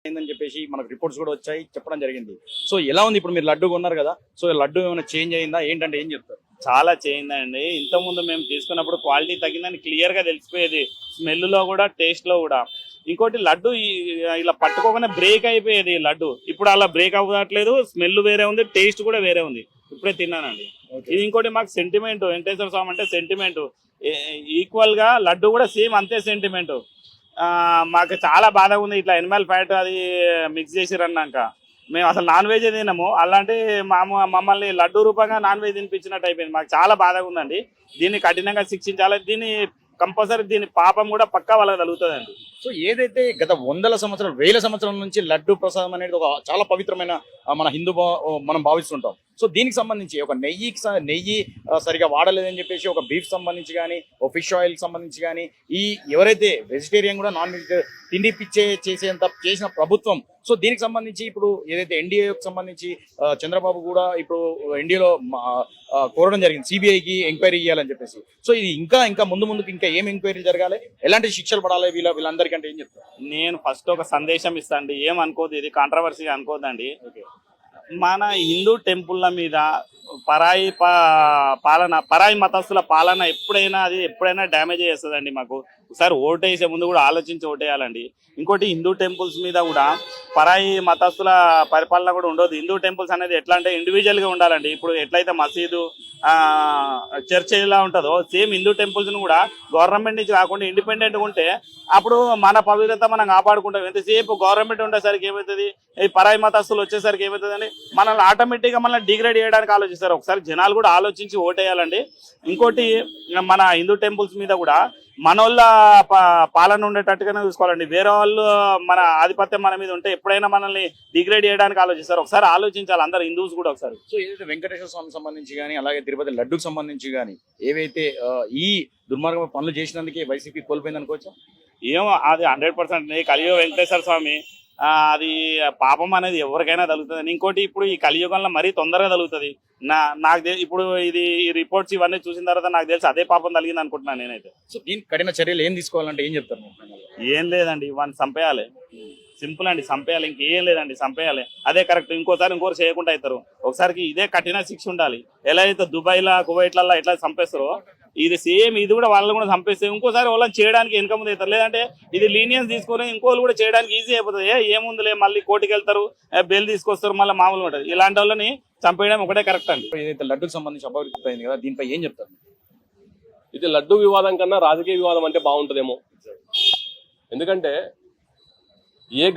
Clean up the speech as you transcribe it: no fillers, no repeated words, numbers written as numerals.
అయిందని చెప్పేసి మనకు రిపోర్ట్స్ కూడా వచ్చాయి, చెప్పడం జరిగింది. సో ఎలా ఉంది ఇప్పుడు మీరు లడ్డు కొన్నారు కదా, సో లడ్డు ఏమైనా చేంజ్ అయిందా ఏంటంటే ఏం చెప్తారు? చాలా చేంజ్ అండి. ఇంతకుముందు మేము తీసుకున్నప్పుడు క్వాలిటీ తగ్గిందని క్లియర్ గా తెలిసిపోయేది, స్మెల్ లో కూడా టేస్ట్ లో కూడా. ఇంకోటి లడ్డు ఇలా పట్టుకోగానే బ్రేక్ అయిపోయేది లడ్డు. ఇప్పుడు అలా బ్రేక్ అవ్వట్లేదు, స్మెల్ వేరే ఉంది, టేస్ట్ కూడా వేరే ఉంది. ఇప్పుడే తిన్నానండి. ఇది ఇంకోటి మాకు సెంటిమెంట్, వెంకటేశ్వర స్వామి అంటే సెంటిమెంట్. ఈక్వల్ గా లడ్డు కూడా సేమ్ అంతే సెంటిమెంట్. మాకు చాలా బాధగా ఉంది ఇట్లా ఎనిమల్ ఫ్యాట్ అది మిక్స్ చేసిరన్నాక. మేము అసలు నాన్ వెజ్ తినము, అలాంటి మమ్మల్ని లడ్డు రూపంగా నాన్ వెజ్ తినిపించినట్టు అయిపోయింది. మాకు చాలా బాధగా ఉందండి. దీన్ని కఠినంగా శిక్షించాలి. దీన్ని కంపల్సరీ దీని పాపం కూడా పక్కా వాళ్ళకి తగులుతుందండి. సో ఏదైతే గత వందల సంవత్సరాలు, వేల సంవత్సరాల నుంచి లడ్డు ప్రసాదం అనేది ఒక చాలా పవిత్రమైన మన హిందూ మనం భావిస్తుంటాం. సో దీనికి సంబంధించి ఒక నెయ్యి సరిగా వాడలేదని చెప్పేసి ఒక బీఫ్ సంబంధించి కానీ, ఒక ఫిష్ ఆయిల్ సంబంధించి కానీ, ఈ ఎవరైతే వెజిటేరియన్ కూడా నాన్ వెజ్ తిండి పిచ్చే చేసిన ప్రభుత్వం. సో దీనికి సంబంధించి ఇప్పుడు ఏదైతే ఎన్డీఏకి సంబంధించి చంద్రబాబు కూడా ఇప్పుడు ఎన్డీఏలో కోరడం జరిగింది సిబిఐకి ఎంక్వైరీ చేయాలని చెప్పేసి. సో ఇది ఇంకా ముందుకు ఇంకా ఏం ఎంక్వైరీ జరగాలి, ఎలాంటి శిక్షలు పడాలి వీళ్ళందరికంటే ఏం చెప్తారు? నేను ఫస్ట్ ఒక సందేశం ఇస్తాండి, ఏమనుకోదు, ఇది కాంట్రవర్సీ అనుకోదండి. మన హిందూ టెంపుల్ల మీద పరాయి మతస్థుల పాలన ఎప్పుడైనా డ్యామేజ్ చేస్తుందండి. మాకు ఒకసారి ఓటేసే ముందు కూడా ఆలోచించి ఓటేయాలండి. ఇంకోటి హిందూ టెంపుల్స్ మీద కూడా పరాయి మతస్థుల పరిపాలన కూడా ఉండదు. హిందూ టెంపుల్స్ అనేది ఎట్లా అంటే ఇండివిజువల్ గా ఉండాలండి. ఇప్పుడు ఎట్లయితే మసీదు చర్చ్ ఎలా ఉంటుందో సేమ్ హిందూ టెంపుల్స్ ను కూడా గవర్నమెంట్ నుంచి కాకుండా ఇండిపెండెంట్ గా ఉంటే అప్పుడు మన పవిత్రత మనం కాపాడుకుంటాం. ఎంతసేపు గవర్నమెంట్ ఉండేసరికి ఏమవుతుంది, ఈ పరాయి మతస్థులు వచ్చేసరికి ఏమవుతుంది అని మనల్ని ఆటోమేటిక్ గా మనల్ని డిగ్రేడ్ చేయడానికి ఆలోచిస్తారు. ఒకసారి జనాలు కూడా ఆలోచించి ఓటేయాలండి. ఇంకోటి మన హిందూ టెంపుల్స్ మీద కూడా మనోళ్ళ పాలన ఉండేటట్టుగానే చూసుకోవాలండి. వేరే వాళ్ళు మన ఆధిపత్యం మన మీద ఉంటే ఎప్పుడైనా మనల్ని డిగ్రేడ్ చేయడానికి ఆలోచిస్తారు. ఒకసారి ఆలోచించాలి అందరు హిందూస్ కూడా ఒకసారి. సో ఏదైతే వెంకటేశ్వర స్వామికి సంబంధించి కానీ, అలాగే తిరుపతి లడ్డుకు సంబంధించి కానీ ఏవైతే ఈ దుర్మార్గ పనులు చేసినందుకే వైసీపీ కోల్పోయింది అనుకోవచ్చా? ఏమో అది 100% కలియుగ వెంకటేశ్వర స్వామి అది పాపం అనేది ఎవరికైనా తగులుతుంది. ఇంకోటి ఇప్పుడు ఈ కలియుగంలో మరీ తొందరగా తగులుతుంది. నాకు ఇప్పుడు ఈ రిపోర్ట్స్ ఇవన్నీ చూసిన తర్వాత నాకు తెలిసి అదే పాపం తగిలింది అనుకుంటున్నాను నేనైతే. సో దీనికి కఠిన చర్యలు ఏం తీసుకోవాలంటే ఏం చెప్తారు? ఏం లేదండి, వాడిని చంపేయాలి. సింపుల్ అండి, చంపేయాలి. ఇంకేం లేదండి, చంపేయాలి. అదే కరెక్ట్. ఇంకోరు చేయకుండా అవుతారు. ఒకసారికి ఇదే కఠిన శిక్ష ఉండాలి. ఎలా అయితే దుబాయ్లా కువైట్లలో ఎట్లా చంపేస్తారో ఇది సేమ్ ఇది కూడా వాళ్ళని కూడా చంపేస్తే ఇంకోసారి వాళ్ళని చేయడానికి వెనక ముందు అవుతారు. లేదంటే ఇది లీనియన్స్ తీసుకొని ఇంకోళ్ళు కూడా చేయడానికి ఈజీ అయిపోతుంది. ఏముందిలే మళ్ళీ కోర్టుకి వెళ్తారు, బెయిల్ తీసుకొస్తారు, మళ్ళీ మామూలుగా ఉంటుంది. ఇలాంటి వాళ్ళని చంపేయడం ఒకటే కరెక్ట్ అండి. ఏదైతే లడ్డుకు సంబంధించి అభివృద్ధి అయింది కదా, దీనిపై ఏం చెప్తారు? ఇది లడ్డు వివాదం కన్నా రాజకీయ వివాదం అంటే బాగుంటుందేమో. ఎందుకంటే ఏ